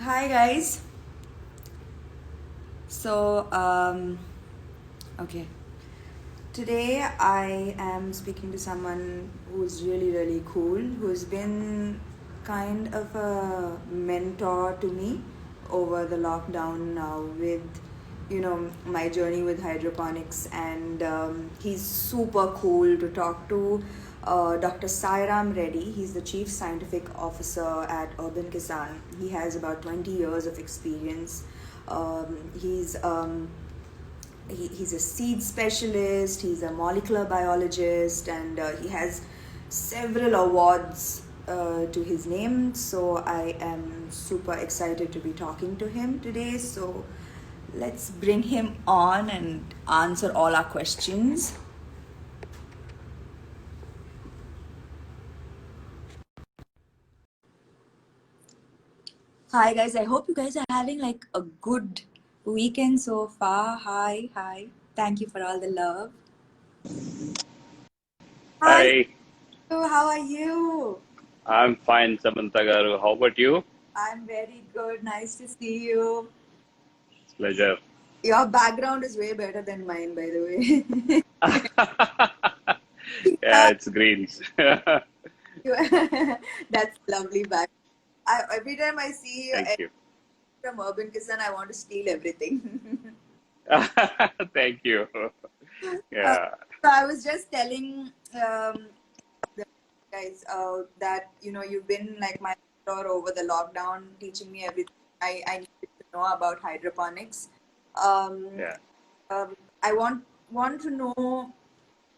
Hi guys. So, okay. Today I am speaking to someone who's really cool, who's been kind of a mentor to me over the lockdown now with, my journey with hydroponics. And he's super cool to talk to. Dr. Sairam Reddy, he's the Chief Scientific Officer at UrbanKisaan. He has about 20 years of experience. He's a seed specialist, he's a molecular biologist, and he has several awards to his name. So I am super excited to be talking to him today. So let's bring him on and answer all our questions. Hi guys, I hope you guys are having like a good weekend so far. Hi. Thank you for all the love. Hi, Hi, how are you? I'm fine, Samantha garu. How about you? I'm very good. Nice to see you. Pleasure. Your background is way better than mine, by the way. Yeah, it's greens. That's lovely back. Every time I see you Thank you. from UrbanKisaan, I want to steal everything. Thank you. Uh, Yeah, so I was just telling the guys that you've been like my mentor over the lockdown, teaching me everything I needed to know about hydroponics. Um, yeah, um, I want to know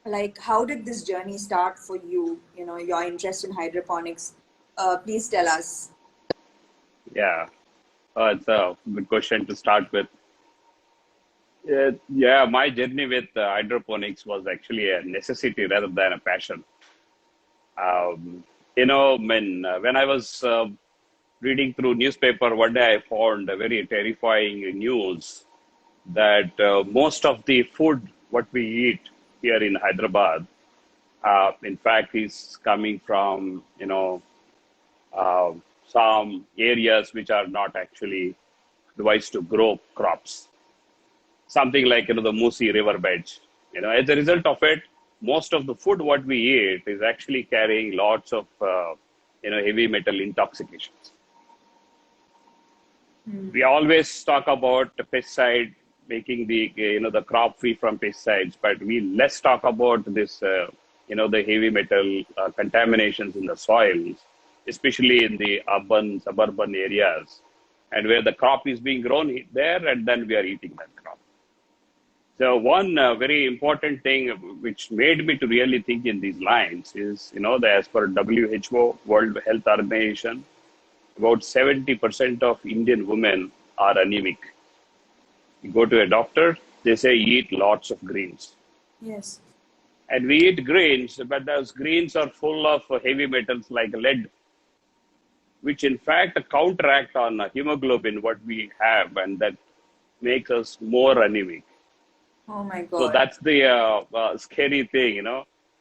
like how did this journey start for you? Your interest in hydroponics. Please tell us. yeah. It's a good question to start with. Yeah, my journey with hydroponics was actually a necessity rather than a passion. Um, when I was reading through newspaper one day, I found a very terrifying news that most of the food what we eat here in Hyderabad, in fact, is coming from uh, some areas which are not actually devised to grow crops. Something like the Musi river beds. As a result of it, most of the food what we eat is actually carrying lots of heavy metal intoxications. We always talk about the pesticide making the the crop free from pesticides, but we less talk about this the heavy metal contaminations in the soils, especially in the urban suburban areas, and where the crop is being grown there, and then we are eating that crop. So one very important thing which made me to really think in these lines is that as per WHO, World Health Organization, about 70% of Indian women are anemic. You go to a doctor, they say eat lots of greens. Yes. And we eat greens, but those greens are full of heavy metals like lead, which in fact counteract on hemoglobin, what we have, and that makes us more anemic. Oh my So God. that's the scary thing.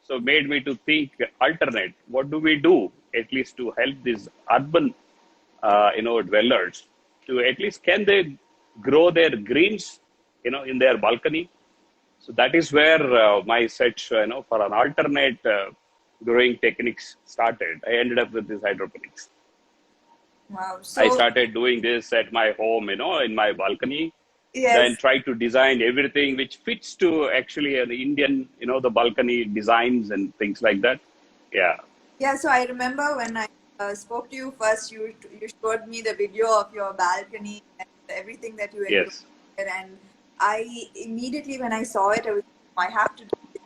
So made me to think alternate. What do we do at least to help these urban, dwellers to at least can they grow their greens, in their balcony? So that is where my search, for an alternate growing techniques started. I ended up with this hydroponics. Wow. I So started doing this at my home, in my balcony, then yes. try to design everything which fits to actually an Indian, the balcony designs and things like that. Yeah. Yeah, so I remember when I spoke to you first, you showed me the video of your balcony and everything that you enjoyed Yes. there, and I immediately when I saw it, I have to do this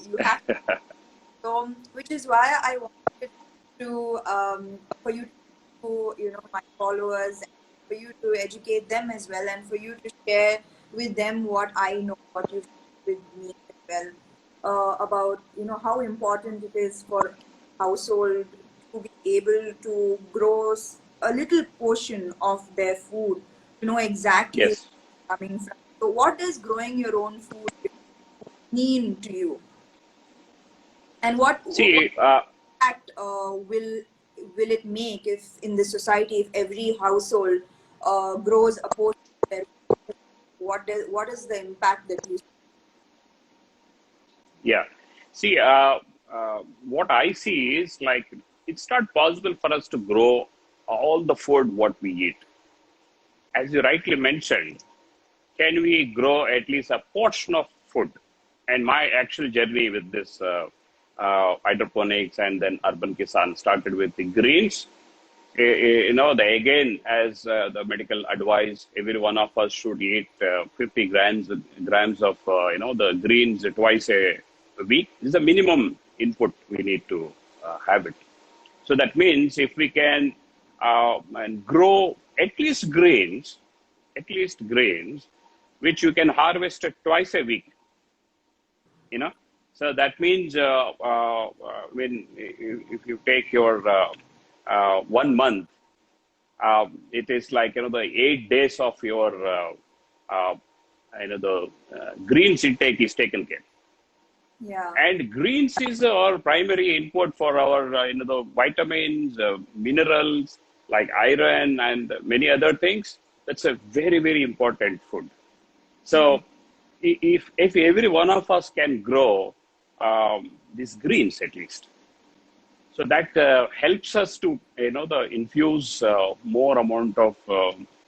as well. You have so, which is why I wanted to for you to my followers, for you to educate them as well, and for you to share with them what I know, what you've shared with me as well, about how important it is for household to be able to grow a little portion of their food, to know exactly where Yes. it's coming from. So, what does growing your own food mean to you, and what See, impact will will it make if in the society, if every household grows a portion of their, what is the impact that you? Yeah. See, what I see is like it's not possible for us to grow all the food what we eat. As you rightly mentioned, can we grow at least a portion of food? And my actual journey with this hydroponics and then UrbanKisaan started with the greens. Again, as the medical advice, every one of us should eat 50 grams of, the greens twice a week. This is the minimum input we need to have it. So that means if we can and grow at least grains, which you can harvest twice a week, you know. So that means when if you take your 1 month, it is like the 8 days of your uh, the greens intake is taken care. Yeah. And greens is our primary input for our the vitamins, minerals like iron and many other things. That's a very very important food. So if every one of us can grow these greens at least, so that helps us to the infuse more amount of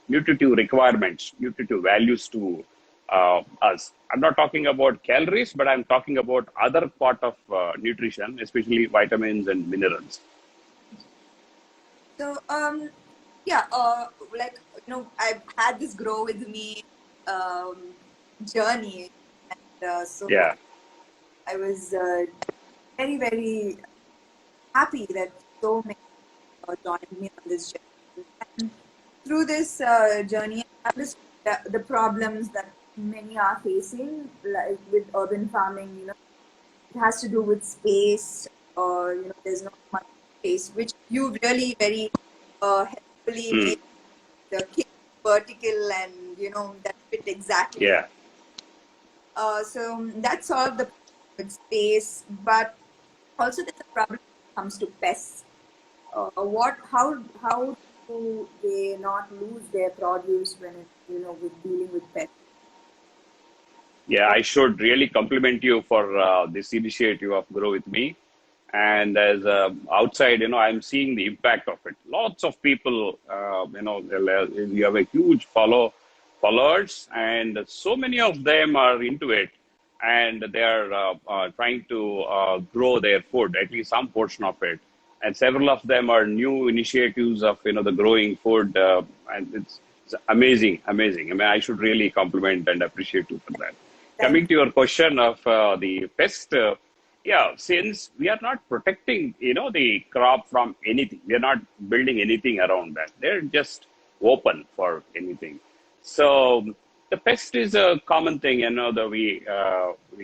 nutritive requirements, nutritive values to us. I'm not talking about calories, but I'm talking about other part of nutrition, especially vitamins and minerals. So yeah, like I've had this grow with me journey, and so Yeah. I was very very happy that so many joined me on this journey. And through this journey, I understood the problems that many are facing, like with urban farming. It has to do with space, or there's not much space, which you really very helpfully Hmm. made the cake vertical, and that fit exactly. Yeah. So that solved the problem with space, but also there's a problem when it comes to pests. How do they not lose their produce when with dealing with pests? Yeah, I should really compliment you for this initiative of Grow With Me. And as outside, I'm seeing the impact of it. Lots of people, you have a huge followers, and so many of them are into it, and they are trying to grow their food, at least some portion of it. And several of them are new initiatives of the growing food, and it's amazing, amazing. I mean, I should really compliment and appreciate you for that. Thank Coming to your question of the pest, yeah, since we are not protecting, the crop from anything, we are not building anything around that. They're just open for anything. So the pest is a common thing, that we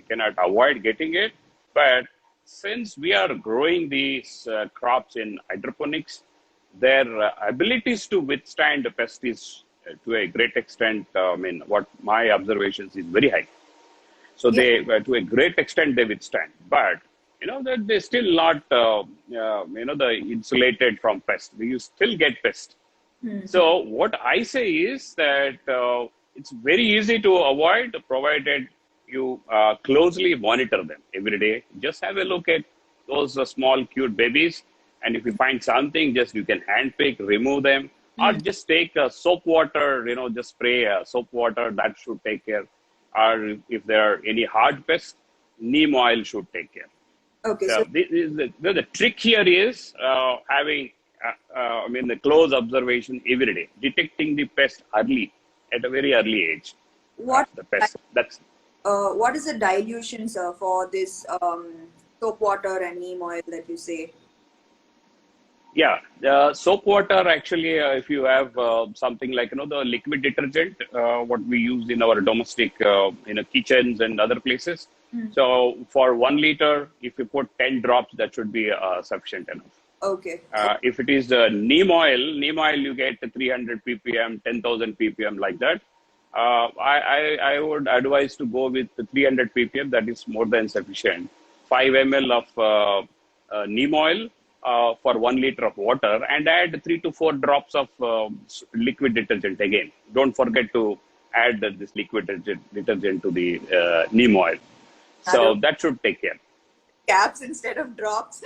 cannot avoid getting it. But since we are growing these crops in hydroponics, their abilities to withstand the pest is to a great extent. I mean, what my observations is very high. So you. they, to a great extent, they withstand. But that they still not, the insulated from pest. You still get pest. Yeah. So what I say is that it's very easy to avoid, provided you closely monitor them every day. Just have a look at those small cute babies, and if you find something, just you can hand pick, remove them, or Mm. just take soap water. Just spray soap water. That should take care. Or if there are any hard pests, neem oil should take care. Okay, So so the trick here is having, the close observation every day, detecting the pest early, at a very early age. what The pest. That's what is the dilution, sir, for this soap water and neem oil that you say? Yeah. Soap water actually, if you have something like the liquid detergent, what we use in our domestic kitchens and other places. Mm. So for 1 liter, if you put 10 drops, that should be sufficient enough. Okay. If it is neem oil you get 300 ppm, 10,000 ppm like that. I would advise to go with the 300 ppm. That is more than sufficient. 5 ml of neem oil for 1 liter of water and add 3 to 4 drops of liquid detergent again. Don't forget to add this liquid detergent to the neem oil. So that should take care. Caps instead of drops.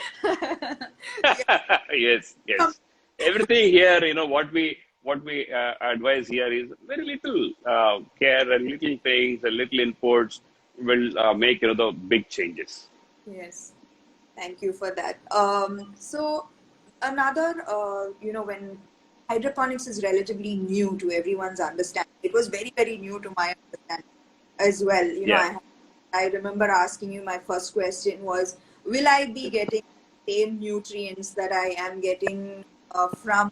Yes, yes. Everything here, what we advise here is very little care and little things and little inputs will make the big changes. Yes, thank you for that. So another, when hydroponics is relatively new to everyone's understanding, it was very, very new to my understanding as well. Yeah. I remember asking you, my first question was, will I be getting the same nutrients that I am getting from,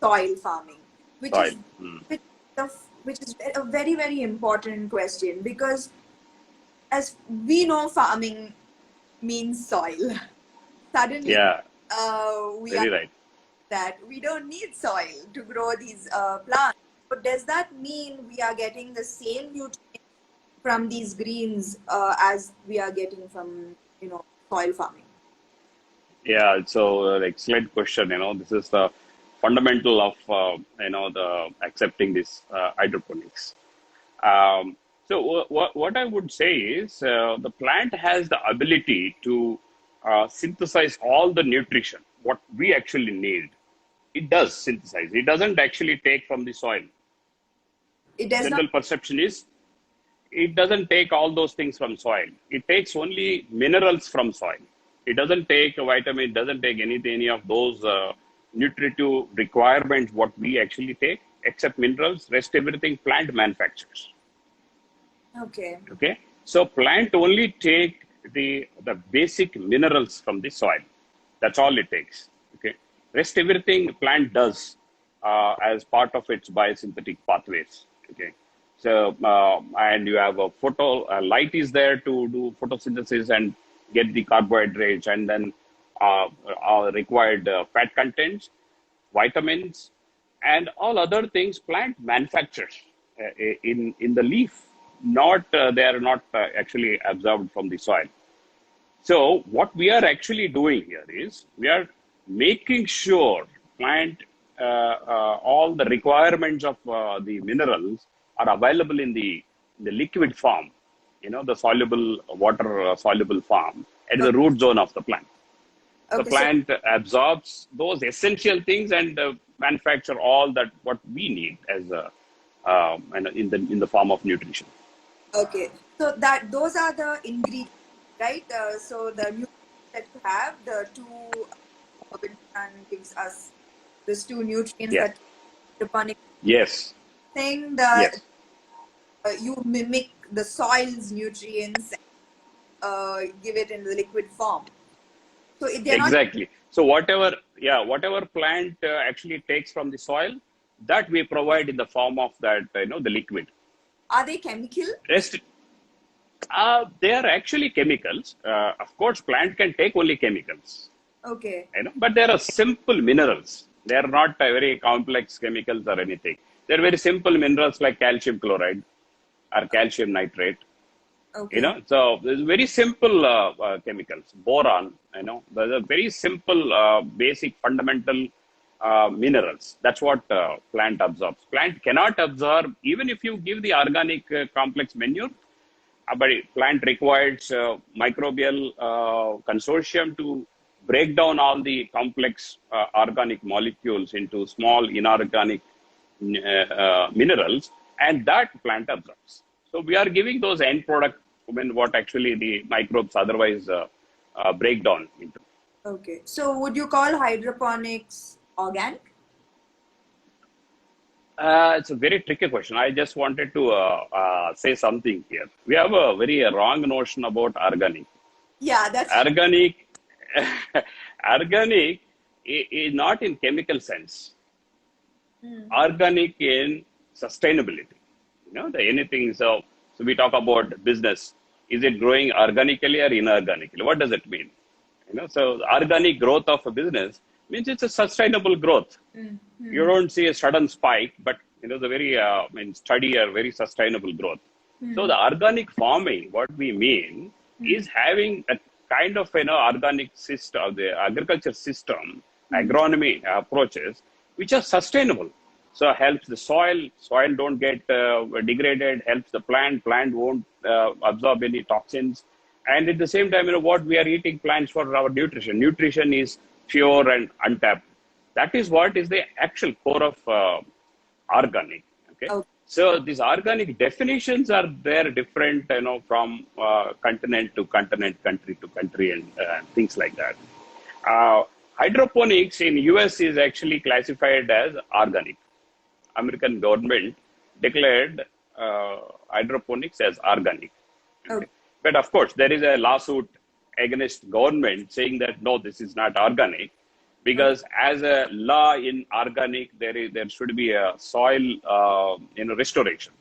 soil farming? Which Soil. is which is a very, very important question, because as we know, farming means soil. Suddenly, Yeah, we are very right. that we don't need soil to grow these plants. But does that mean we are getting the same nutrients from these greens as we are getting from soil farming? Yeah, so excellent question. This is the fundamental of the accepting this hydroponics. So what I would say is the plant has the ability to synthesize all the nutrition what we actually need. It does synthesize. It doesn't actually take from the soil. It does not. General perception is it doesn't take all those things from soil. It takes only minerals from soil. It doesn't take a vitamin. It doesn't take any of those nutritive requirements what we actually take, except minerals. Rest everything plant manufactures. Okay. Okay, so plant only take the basic minerals from the soil. That's all it takes. Okay, rest everything plant does as part of its biosynthetic pathways. Okay, so and you have a light is there to do photosynthesis and get the carbohydrates and then required fat contents, vitamins, and all other things plant manufactures in the leaf. Not they are not actually absorbed from the soil. So what we are actually doing here is we are making sure plant all the requirements of the minerals are available in the liquid form, the soluble water soluble form at the root zone of the plant. The Okay. So plant absorbs those essential things and manufacture all that what we need as and in the form of nutrition. okay. So that those are the ingredients, right? So the nutrients that you have, the two UrbanKisaan gives us these two nutrients Yeah. that hydroponic Yes. thing that Yes. you mimic the soil's nutrients, give it in the liquid form. So they're not. Exactly. So whatever plant actually takes from the soil, that we provide in the form of that, the liquid. Are they chemical? Rest, they are actually chemicals. Of course, plant can take only chemicals, Okay. but they are simple minerals. They are not very complex chemicals or anything. They're very simple minerals like calcium chloride or calcium nitrate. Okay. So there's very simple chemicals. Boron, there's a very simple, basic, fundamental minerals. That's what plant absorbs. Plant cannot absorb, even if you give the organic complex manure, but plant requires microbial consortium to break down all the complex organic molecules into small inorganic minerals, and that plant absorbs. So we are giving those end product when what actually the microbes otherwise break down into. Okay. So would you call hydroponics organic? It's a very tricky question. I just wanted to say something here. We have a very wrong notion about organic. Yeah, that's Organic, organic is not in chemical sense. Organic in sustainability. Anything. So we talk about business. Is it growing organically or inorganically? What does it mean? So the organic growth of a business means it's a sustainable growth. You don't see a sudden spike, but the very steady or very sustainable growth. So the organic farming, what we mean is having a kind of organic system, the agriculture system, agronomy approaches, which are sustainable. So helps the soil don't get degraded, helps the plant won't absorb any toxins. And at the same time, what we are eating plants for our nutrition. Nutrition is pure and untapped. That is what is the actual core of organic. Okay. Okay. So these organic definitions are there different, from continent to continent, country to country, and things like that. Hydroponics in US is actually classified as organic. American government declared hydroponics as organic. Okay. Okay. But of course, there is a lawsuit against government saying that no, this is not organic, because as a law in organic, there should be a soil restoration,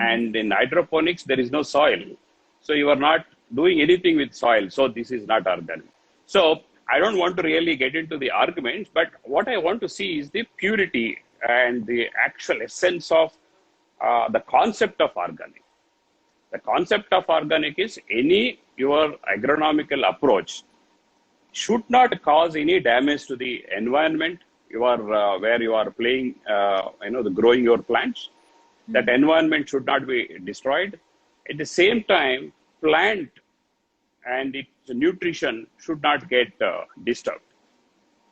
and in hydroponics there is no soil, so you are not doing anything with soil. So this is not organic. So I don't want to really get into the arguments, but what I want to see is the purity and the actual essence of the concept of organic. The concept of organic is your agronomical approach should not cause any damage to the environment where you are playing, growing your plants. That environment should not be destroyed. At the same time, plant and its nutrition should not get disturbed.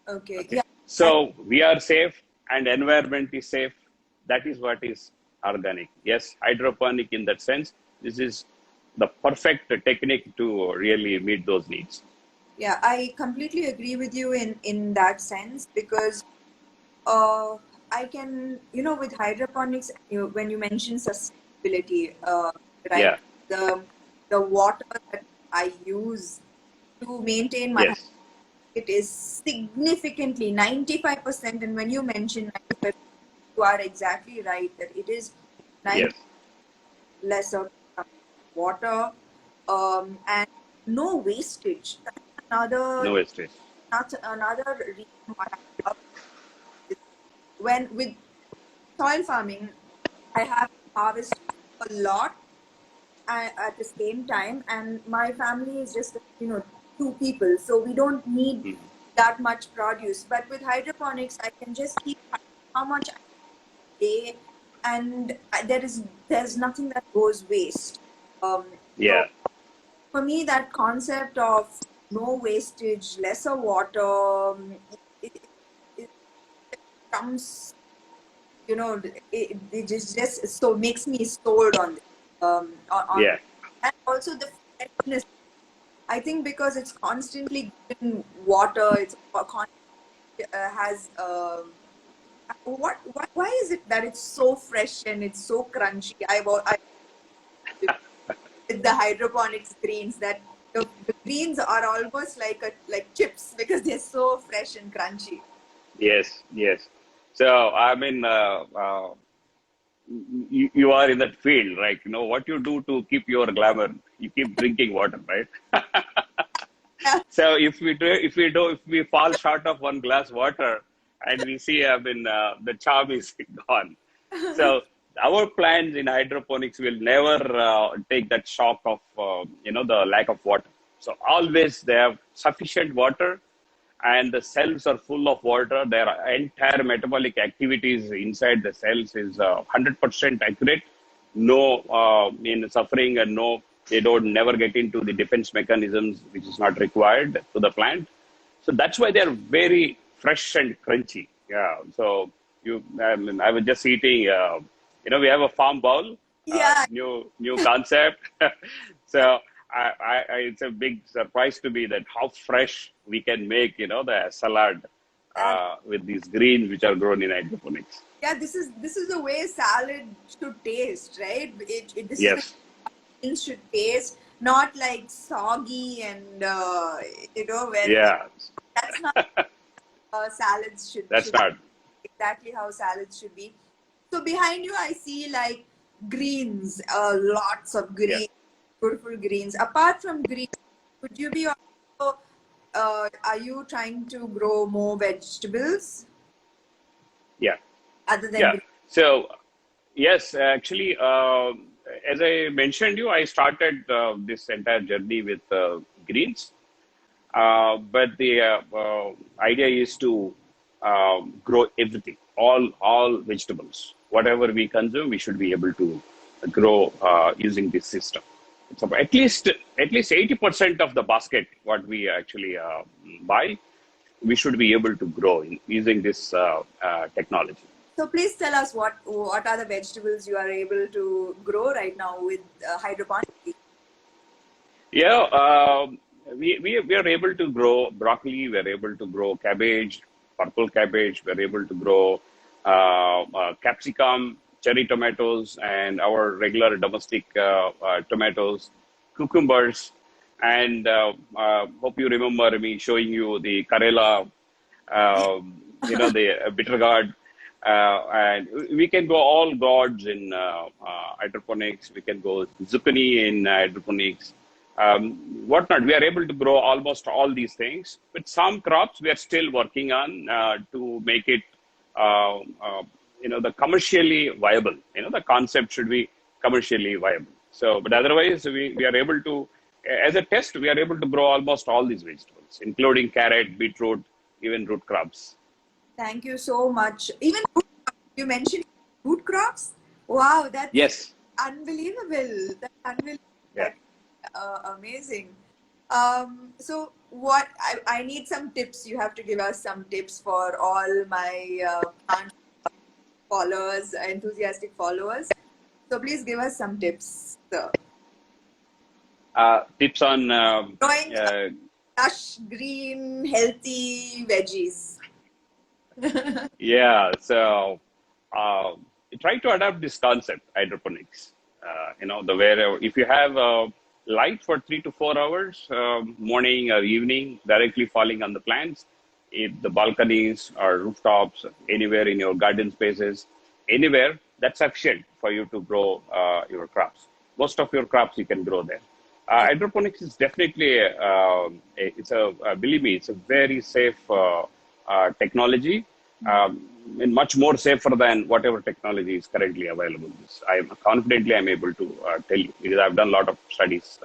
Okay. Okay. Yeah. So we are safe and environment is safe. That is what is organic. Yes, hydroponic in that sense. This is the perfect technique to really meet those needs. Yeah, I completely agree with you in that sense, because I can, with hydroponics, when you mention sustainability, right? Yeah. The water that I use to maintain my, Yes. it is significantly 95%. And when you mention 95%, you are exactly right that it is 90 Yes. less of water, and no wastage. That's No another wastage. reason why I love this. When with soil farming, I have harvested a lot at the same time, and my family is just 2 people, so we don't need that much produce. But with hydroponics, I can just keep how much I day, and there's nothing that goes waste. So Yeah. for me, that concept of no wastage, lesser water, it comes, it just so makes me sold on this. On Yeah. and also the freshness. I think because it's constantly given water, it's has why is it that it's so fresh and it's so crunchy? I with the hydroponics greens that the greens are almost like chips because they're so fresh and crunchy. Yes. Yes. So I mean, you are in that field, right? What you do to keep your glamour. You keep drinking water, right? Yeah. So if we fall short of one glass water, and we see, I mean, the charm is gone. So our plants in hydroponics will never take that shock of the lack of water. So always they have sufficient water, and the cells are full of water. Their entire metabolic activities inside the cells is 100% accurate. No suffering, and no, they don't never get into the defense mechanisms, which is not required to the plant. So that's why they're very fresh and crunchy. Yeah. So I was just eating. We have a farm bowl. Yeah. New concept. So it's a big surprise to me that how fresh we can make the salad Yeah. with these greens which are grown in hydroponics. Yeah, this is the way salad should taste, right? This is the Yes. things should taste, not like soggy and when Yeah. that's not salads That's should not. exactly how salads should be. So behind you, I see like greens, lots of Yeah. green, beautiful greens. Apart from green, would you be also, are you trying to grow more vegetables Yeah. other than Yeah. green? So yes, actually, as I mentioned you, I started this entire journey with greens. But the idea is to grow everything, all vegetables. Whatever we consume, we should be able to grow using this system. So at least 80% of the basket what we actually buy, we should be able to grow using this technology. So please tell us what are the vegetables you are able to grow right now with hydroponics? Yeah, we are able to grow broccoli. We are able to grow cabbage, purple cabbage. We are able to grow capsicum, cherry tomatoes, and our regular domestic tomatoes, cucumbers, and hope you remember me showing you the Karela, the bitter gourd. And we can go all gourds in hydroponics. We can go zucchini in hydroponics. Whatnot. We are able to grow almost all these things. But some crops we are still working on to make it, the commercially viable. The concept should be commercially viable. So, but otherwise, we are able to, as a test, we are able to grow almost all these vegetables, including carrot, beetroot, even root crops. Thank you so much. Even you mentioned root crops. Wow, that's Yes. unbelievable. That's unbelievable. Yeah. Amazing. So what I need some tips. You have to give us some tips for all my plant followers, enthusiastic followers. So please give us some tips, sir. Tips on Growing lush, green, healthy veggies. yeah. So try to adapt this concept, hydroponics. The where if you have light for 3 to 4 hours, morning or evening, directly falling on the plants, if the balconies or rooftops, anywhere in your garden spaces, anywhere, that's sufficient for you to grow your crops. Most of your crops you can grow there. Hydroponics is definitely believe me, it's a very safe technology, and much more safer than whatever technology is currently available. I'm able to tell you because I've done a lot of studies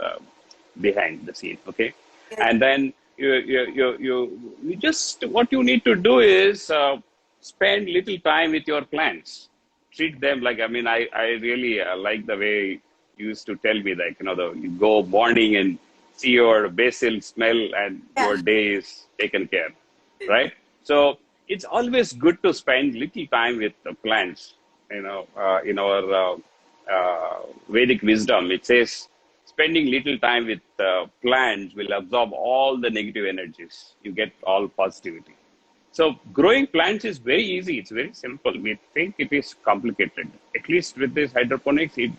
behind the scene. Okay, and then you just what you need to do is spend little time with your plants. Treat them like I really like the way you used to tell me like you go morning and see your basil smell and your day is taken care, right? So it's always good to spend little time with the plants. In our Vedic wisdom, it says spending little time with plants will absorb all the negative energies. You get all positivity. So growing plants is very easy. It's very simple. We think it is complicated. At least with this hydroponics, it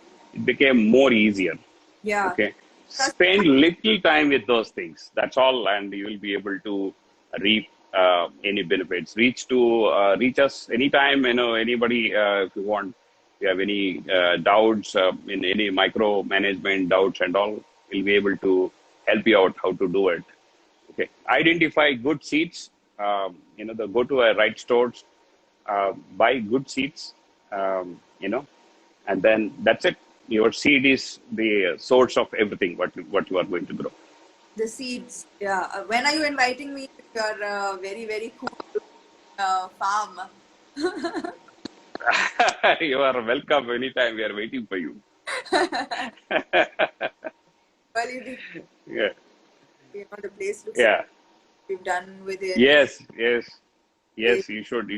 became more easier. Yeah. Okay. Spend little time with those things. That's all, and you will be able to reap any benefits. Reach us anytime. Anybody, if you want, if you have any doubts in any micro management doubts and all, we'll be able to help you out how to do it. Okay. Identify good seeds. Go to a right stores, buy good seeds. And then that's it. Your seed is the source of everything. What you are going to grow. The seeds. Yeah. When are you inviting me to your very, very cool farm? You are welcome anytime. We are waiting for you. Well, you did. Yeah. The place looks Yeah. we've done with it. Yes. You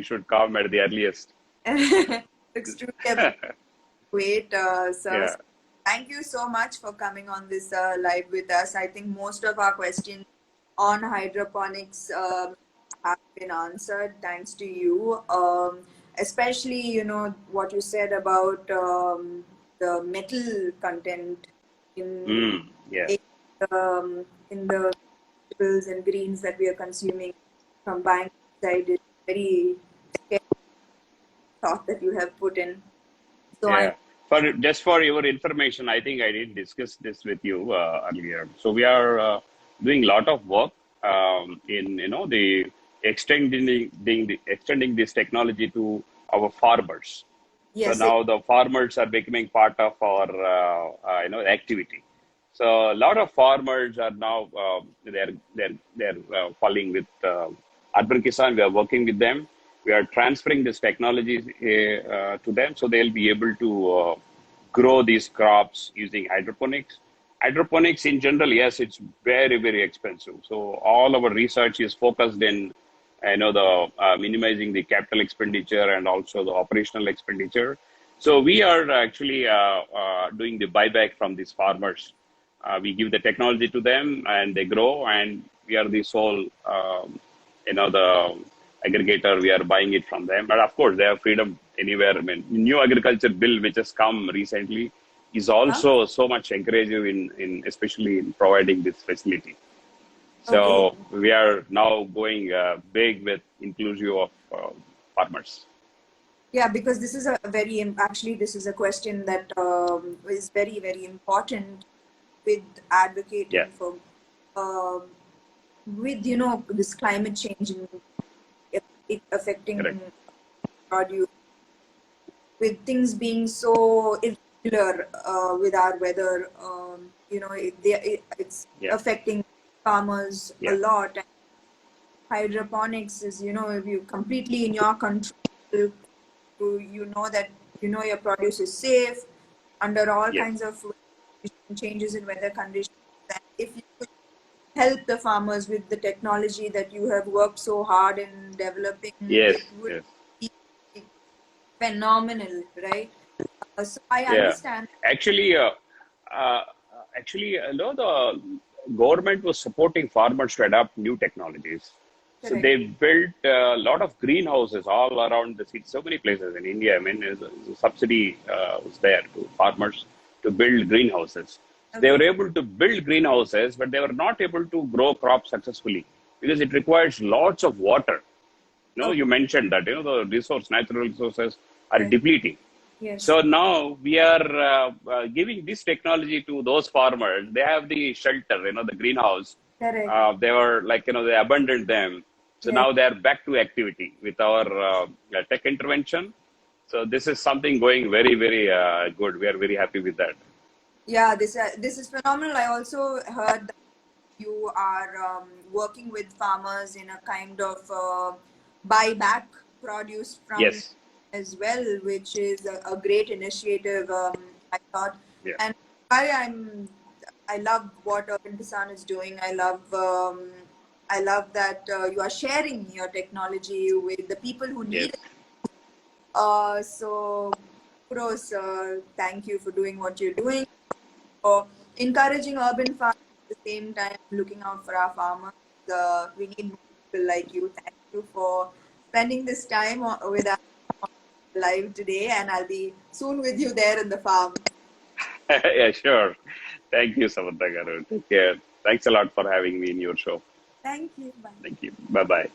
should come at the earliest. Looks truly great, sir. Yeah. Thank you so much for coming on this live with us. I think most of our questions on hydroponics have been answered thanks to you. Especially, what you said about the metal content in the vegetables and greens that we are consuming from buying outside is very scary thought that you have put in. So yeah. Just for your information, I think I did discuss this with you earlier. So we are doing a lot of work in the extending this technology to our farmers. Yes, so now the farmers are becoming part of our activity. So a lot of farmers are now they're falling with UrbanKisaan. We are working with them. We are transferring this technology to them, so they'll be able to grow these crops using hydroponics. Hydroponics in general, yes, it's very, very expensive. So all our research is focused in, the minimizing the capital expenditure and also the operational expenditure. So we are actually doing the buyback from these farmers. We give the technology to them and they grow, and we are the sole, the aggregator. We are buying it from them. But of course, they have freedom anywhere. I mean, new agriculture bill which has come recently is Huh? also so much encouraging in especially in providing this facility. Okay. So we are now going big with inclusive of farmers. Yeah, because this is a very, actually, this is a question that is very, very important with Yeah, advocating for, um, with, this climate change and it affecting correct. produce, with things being so irregular with our weather, it's Yeah, affecting farmers a yeah, lot. And hydroponics is, if you completely in your control, you know that your produce is safe under all yes, kinds of changes in weather conditions. And if you could help the farmers with the technology that you have worked so hard in developing, yes, it would yes. be phenomenal, right? So I Yeah, understand. actually, uh, the government was supporting farmers to adopt new technologies. So Correct. they built a lot of greenhouses all around the city, so many places in India. I mean, there's a subsidy was there to farmers to build greenhouses. So they were Okay. able to build greenhouses, but they were not able to grow crops successfully because it requires lots of water. You Okay. mentioned that, natural resources are Yes. depleting. Yes. So now we are giving this technology to those farmers. They have the shelter, the greenhouse. Correct. They were like, they abandoned them. So Yes. now they are back to activity with our tech intervention. So this is something going very, very good. We are very happy with that. Yeah. This is phenomenal. I also heard that you are working with farmers in a kind of buyback produce from Yes. as well, which is a great initiative. I thought, Yeah. and I love what Urban Kisan is doing. I love that you are sharing your technology with the people who need Yes. it. So kudos, thank you for doing what you're doing, for encouraging urban farmers at the same time looking out for our farmers. We need more people like you. Thank you for spending this time with us live today, and I'll be soon with you there in the farm. Yeah, sure. Thank you, Samantha Garu. Take care. Thanks a lot for having me in your show. Thank you. Bye. Thank you. Bye bye.